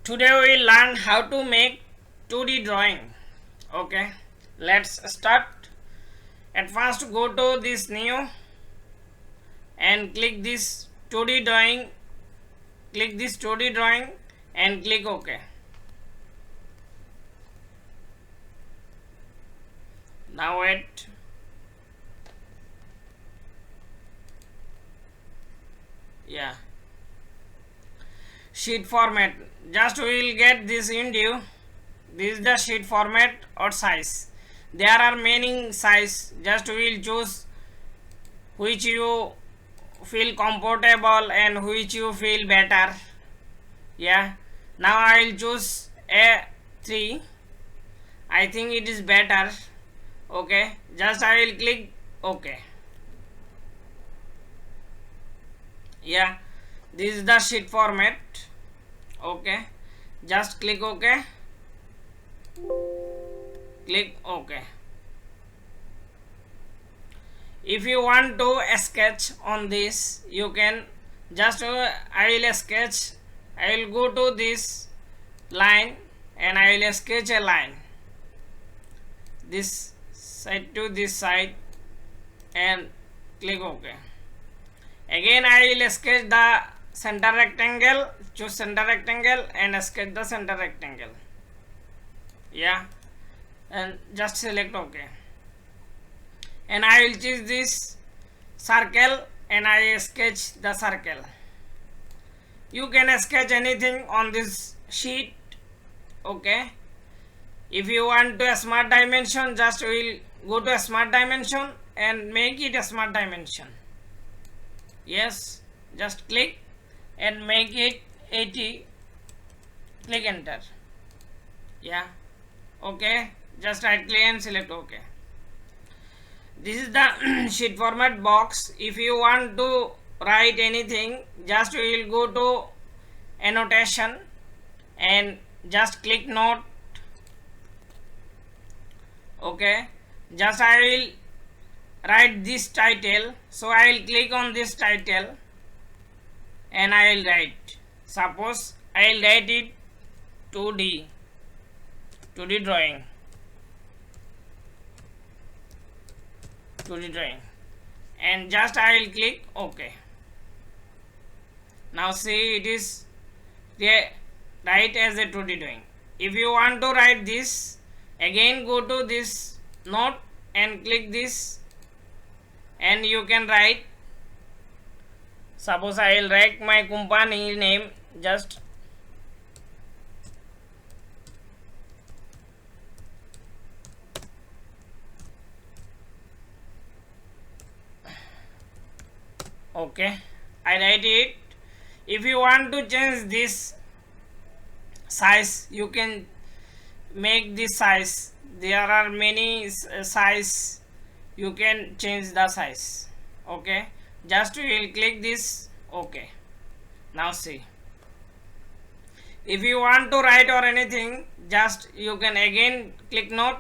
Today we will learn how to make 2D drawing. Okay, let's start. At first go to this new and click this 2D drawing. Click this 2D drawing and click OK. Now wait. Yeah. Sheet format. Just we will get this into. This is the sheet format or size. There are many size. Just we will choose which you feel comfortable and which you feel better. Yeah. Now I will choose A3. I think it is better. Okay. Just I will click OK. Yeah. This is the sheet format. Okay. Just click OK. Click OK. If you want to sketch on this, you can just I will sketch. I will go to this line and I will sketch a line. This side to this side and click OK. Again I will sketch the center rectangle. Choose center rectangle and sketch the center rectangle. Yeah, and just select OK. And I will choose this circle and I sketch the circle. You can sketch anything on this sheet. Okay. If you want to a smart dimension, just will go to a smart dimension and make it a smart dimension. Yes, just click and make it 80. Click enter. Yeah. Okay. Just right click and select OK. This is the sheet format box. If you want to write anything, just we will go to annotation and just click note. Okay, just I will write this title, so I will click on this title and I will write. Suppose I will write it 2D drawing. 2D drawing, and just I will click OK. Now see, it is write as a 2D drawing. If you want to write this, again go to this note and click this and you can write. Suppose I will write my company name. Just okay, I write it. If you want to change this size, you can make this size. There are many size. You can change the size. Okay, just we will click this OK. Now see, if you want to write or anything, just you can again click note.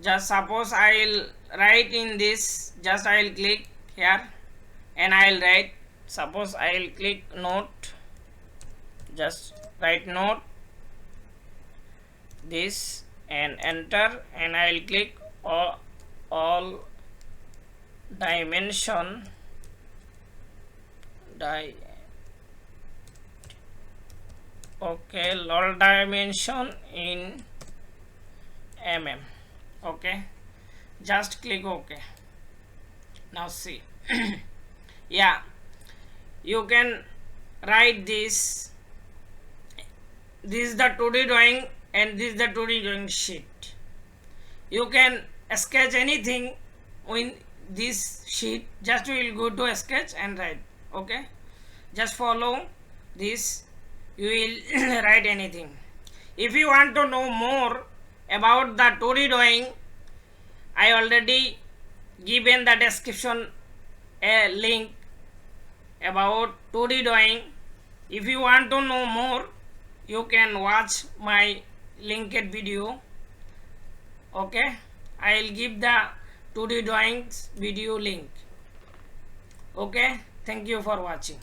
Just suppose I will write in this, just I will click here and I will write. Suppose I will click note, just write note this and enter, and I will click all dimension okay, all dimension in mm. Okay, just click OK. Now see. Yeah, you can write this. This is the 2D drawing and this is the 2D drawing sheet. You can sketch anything in this sheet. Just we will go to sketch and write. Okay, just follow this. You will write anything. If you want to know more about the 2D drawing, I already given the description a link about 2D drawing. If you want to know more, you can watch my linked video. Okay, I will give the 2D drawings video link. Okay, thank you for watching.